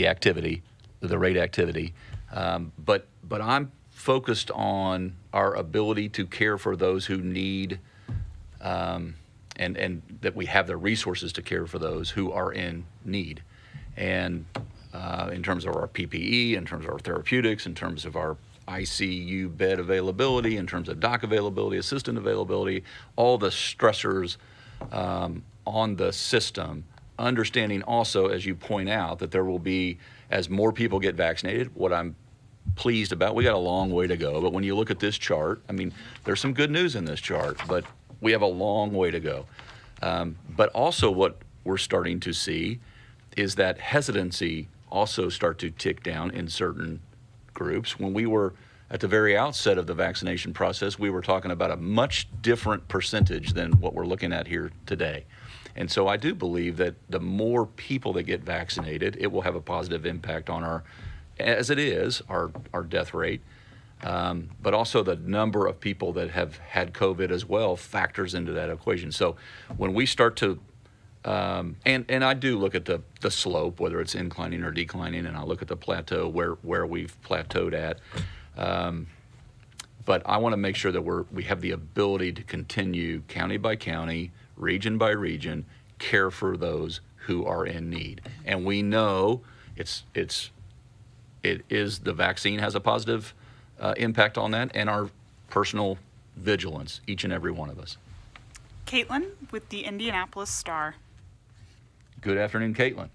activity, the rate activity. But I'm focused on our ability to care for those who need. And that we have the resources to care for those who are in need. And in terms of our PPE, in terms of our therapeutics, in terms of our ICU bed availability, in terms of doc availability, assistant availability, all the stressors on the system, understanding also, as you point out, that there will be, as more people get vaccinated, what I'm pleased about, we got a long way to go, but when you look at this chart, I mean, there's some good news in this chart, but we have a long way to go. But also what we're starting to see is that hesitancy also start to tick down in certain groups. When we were at the very outset of the vaccination process, we were talking about a much different percentage than what we're looking at here today. And so I do believe that the more people that get vaccinated, it will have a positive impact on our death rate. But also the number of people that have had COVID as well factors into that equation. So when we start to, and I do look at the slope, whether it's inclining or declining, and I look at the plateau where we've plateaued at. But I want to make sure that we have the ability to continue county by county, region by region, care for those who are in need. And we know the vaccine has a positive impact on that, and our personal vigilance, each and every one of us. Katelyn with the Indianapolis Star. Good afternoon, Katelyn.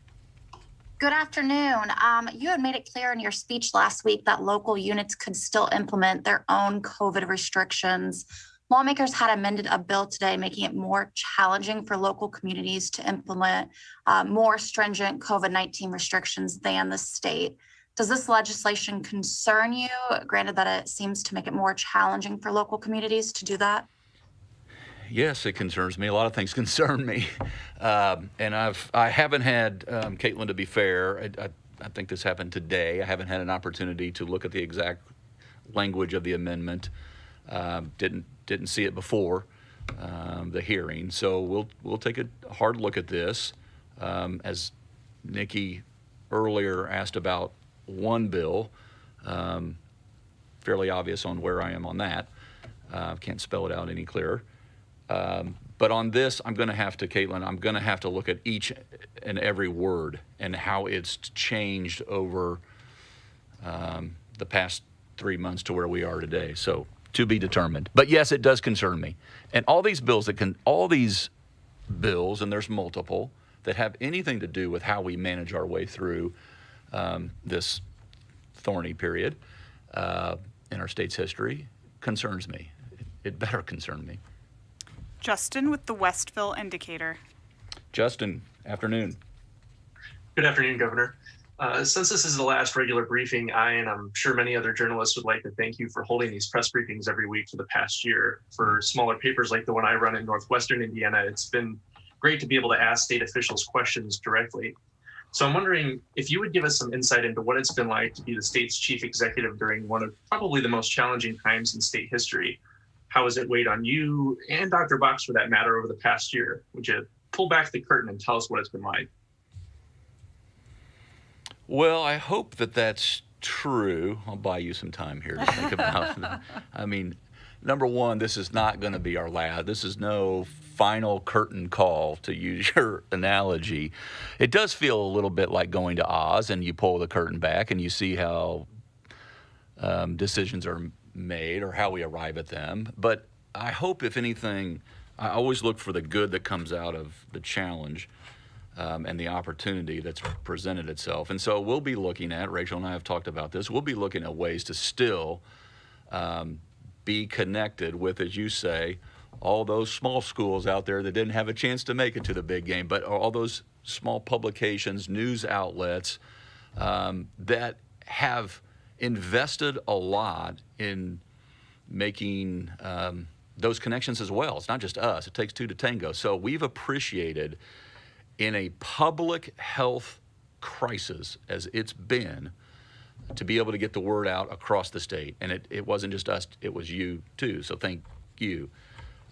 Good afternoon. You had made it clear in your speech last week that local units could still implement their own COVID restrictions Lawmakers had amended a bill today making it more challenging for local communities to implement more stringent COVID-19 restrictions than the state. Does this legislation concern you, granted that it seems to make it more challenging for local communities to do that? Yes, it concerns me. A lot of things concern me, and I haven't had Katelyn. To be fair, I think this happened today. I haven't had an opportunity to look at the exact language of the amendment. Didn't see it before the hearing, so we'll take a hard look at this. As Nikki earlier asked about one bill, fairly obvious on where I am on that. Can't spell it out any clearer. But on this, I'm going to have to, Katelyn, I'm going to have to look at each and every word and how it's changed over the past 3 months to where we are today. So to be determined. But yes, it does concern me. And all these bills and there's multiple, that have anything to do with how we manage our way through this thorny period in our state's history concerns me. It better concern me. Justin with the Westville Indicator. Justin, afternoon. Good afternoon, Governor. Since this is the last regular briefing, I and I'm sure many other journalists would like to thank you for holding these press briefings every week for the past year. For smaller papers like the one I run in Northwestern Indiana, it's been great to be able to ask state officials questions directly. So I'm wondering if you would give us some insight into what it's been like to be the state's chief executive during one of probably the most challenging times in state history. How has it weighed on you and Dr. Box for that matter over the past year? Would you pull back the curtain and tell us what it's been like? Well, I hope that that's true. I'll buy you some time here to think about it. I mean, number one, this is not going to be our last. This is no final curtain call, to use your analogy. It does feel a little bit like going to Oz and you pull the curtain back and you see how decisions are made or how we arrive at them. But I hope, if anything, I always look for the good that comes out of the challenge and the opportunity that's presented itself. And so we'll be looking at, Rachel and I have talked about this, we'll be looking at ways to still be connected with, as you say, all those small schools out there that didn't have a chance to make it to the big game, but all those small publications, news outlets that have invested a lot in making those connections as well. It's not just us. It takes two to tango. So we've appreciated, in a public health crisis as it's been, to be able to get the word out across the state. And it wasn't just us, it was you too, so thank you.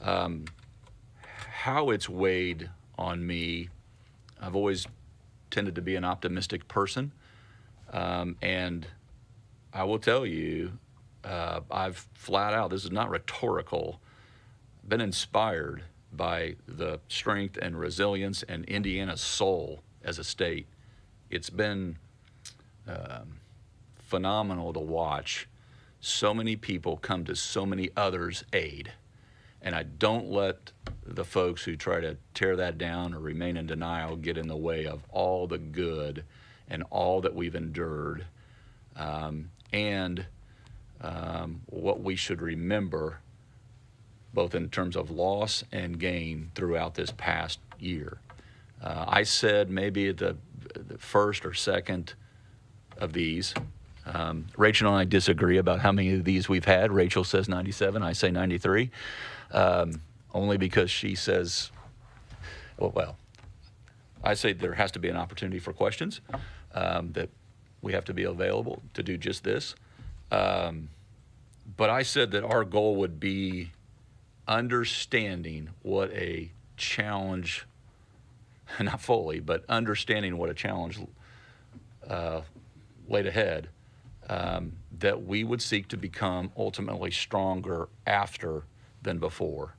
How it's weighed on me, I've always tended to be an optimistic person. And I will tell you, I've flat out, this is not rhetorical, been inspired by the strength and resilience and Indiana's soul as a state. It's been phenomenal to watch so many people come to so many others' aid. And I don't let the folks who try to tear that down or remain in denial get in the way of all the good and all that we've endured, and what we should remember, both in terms of loss and gain throughout this past year. I said maybe at the first or second of these, Rachel and I disagree about how many of these we've had. Rachel says 97, I say 93, only because she says, well, I say there has to be an opportunity for questions, that we have to be available to do just this. But I said that our goal would be understanding what a challenge, not fully, but understanding what a challenge laid ahead, that we would seek to become ultimately stronger after than before,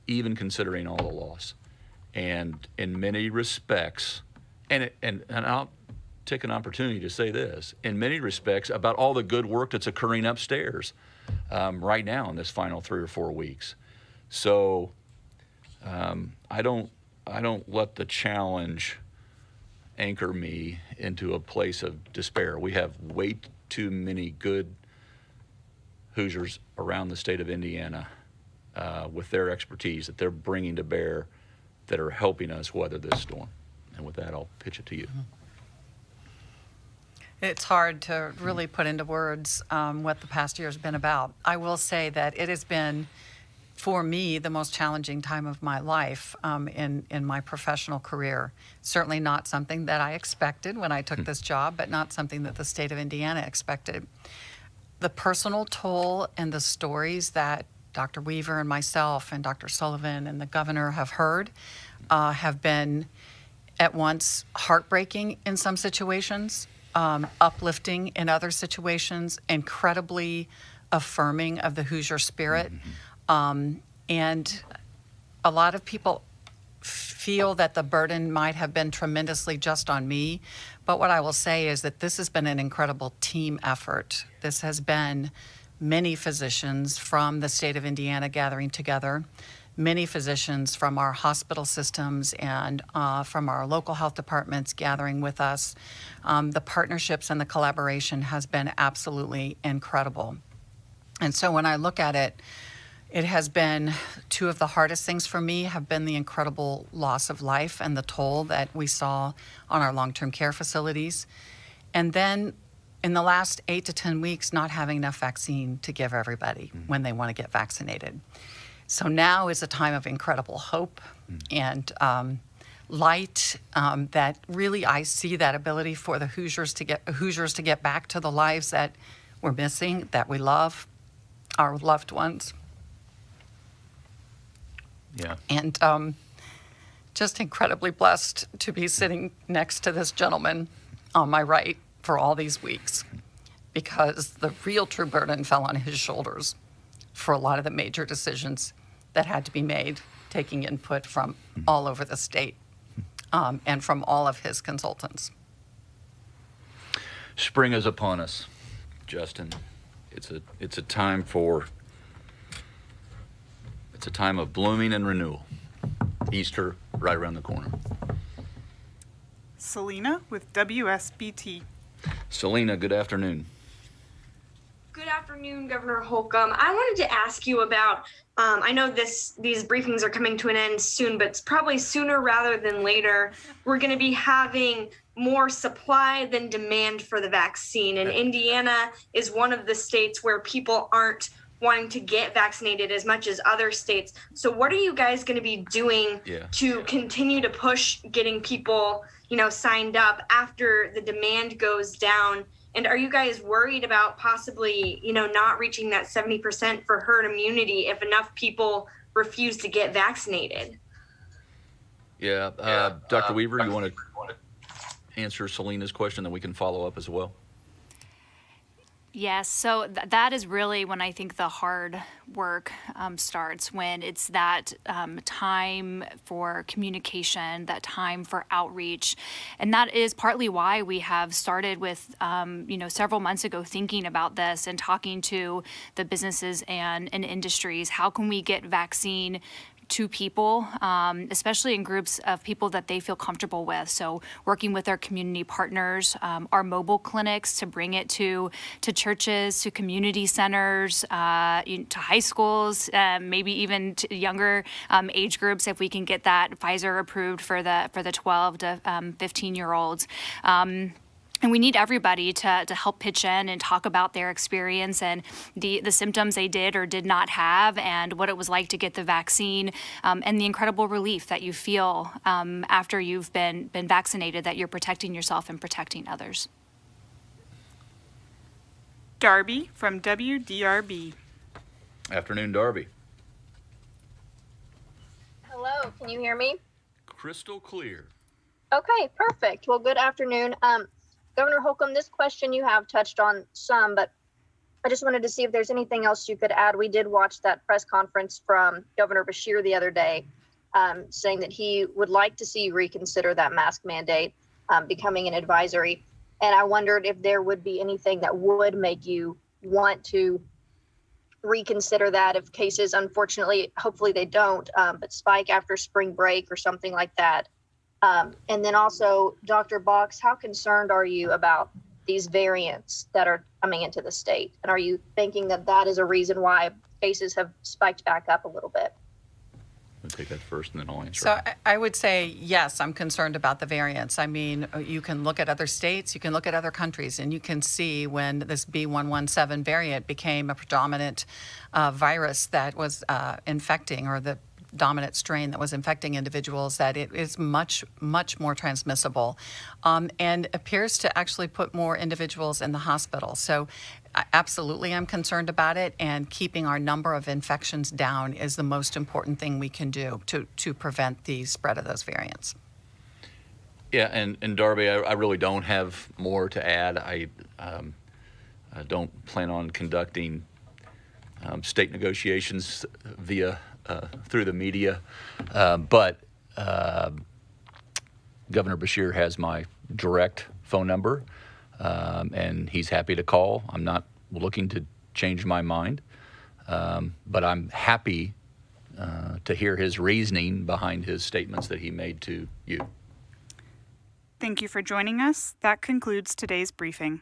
even considering all the loss. And in many respects, and I'll take an opportunity to say this, in many respects, about all the good work that's occurring upstairs right now in this final 3 or 4 weeks. So I don't let the challenge anchor me into a place of despair. We have way too many good Hoosiers around the state of Indiana with their expertise that they're bringing to bear that are helping us weather this storm. And with that, I'll pitch it to you. It's hard to really put into words what the past year has been about. I will say that it has been, for me, the most challenging time of my life in my professional career. Certainly not something that I expected when I took this job, but not something that the state of Indiana expected. The personal toll and the stories that Dr. Weaver and myself and Dr. Sullivan and the governor have heard have been at once heartbreaking in some situations, uplifting in other situations, incredibly affirming of the Hoosier spirit. And a lot of people feel that the burden might have been tremendously just on me. But what I will say is that this has been an incredible team effort. This has been many physicians from the state of Indiana gathering together, many physicians from our hospital systems and from our local health departments gathering with us. The partnerships and the collaboration has been absolutely incredible. And so when I look at it, it has been two of the hardest things for me have been the incredible loss of life and the toll that we saw on our long-term care facilities. And then in the last 8 to 10 weeks, not having enough vaccine to give everybody when they want to get vaccinated. So now is a time of incredible hope and light that really I see that ability for the Hoosiers to get back to the lives that we're missing, that we love, our loved ones. Yeah. And just incredibly blessed to be sitting next to this gentleman on my right for all these weeks, because the real true burden fell on his shoulders for a lot of the major decisions that had to be made, taking input from all over the state and from all of his consultants. Spring is upon us, Justin. It's a time of blooming and renewal. Easter right around the corner. Selena with WSBT. Selena, good afternoon. Good afternoon, Governor Holcomb. I wanted to ask you about, I know these briefings are coming to an end soon, but it's probably sooner rather than later. We're going to be having more supply than demand for the vaccine. And Indiana is one of the states where people aren't wanting to get vaccinated as much as other states. So what are you guys going to be doing to continue to push getting people, signed up after the demand goes down? And are you guys worried about possibly, not reaching that 70% for herd immunity if enough people refuse to get vaccinated? Yeah. Dr. Weaver, you want to answer Selena's question, then we can follow up as well? Yes, so that is really when I think the hard work starts, when it's that time for communication, that time for outreach. And that is partly why we have started with, several months ago thinking about this and talking to the businesses and industries. How can we get vaccine to people, especially in groups of people that they feel comfortable with. So working with our community partners, our mobile clinics to bring it to churches, to community centers, to high schools, maybe even to younger age groups if we can get that Pfizer approved for the 12 to 15-year-olds. And we need everybody to help pitch in and talk about their experience and the symptoms they did or did not have and what it was like to get the vaccine and the incredible relief that you feel after you've been vaccinated, that you're protecting yourself and protecting others. Darby from WDRB. Afternoon, Darby. Hello, can you hear me? Crystal clear. Okay, perfect. Well, good afternoon. Governor Holcomb, this question you have touched on some, but I just wanted to see if there's anything else you could add. We did watch that press conference from Governor Beshear the other day, saying that he would like to see you reconsider that mask mandate becoming an advisory. And I wondered if there would be anything that would make you want to reconsider that if cases, unfortunately, hopefully they don't, but spike after spring break or something like that. And then also, Dr. Box, how concerned are you about these variants that are coming into the state? And are you thinking that that is a reason why cases have spiked back up a little bit. I'll take that first, and then I'll answer. So I would say, yes, I'm concerned about the variants. I mean, you can look at other states, you can look at other countries, and you can see when this B117 variant became a predominant virus that was infecting, or the dominant strain that was infecting individuals, that it is much, much more transmissible and appears to actually put more individuals in the hospital. So absolutely, I'm concerned about it, and keeping our number of infections down is the most important thing we can do to prevent the spread of those variants. Yeah, and Darby, I really don't have more to add. I don't plan on conducting state negotiations via through the media, but Governor Beshear has my direct phone number, and he's happy to call. I'm not looking to change my mind, but I'm happy to hear his reasoning behind his statements that he made to you. Thank you for joining us. That concludes today's briefing.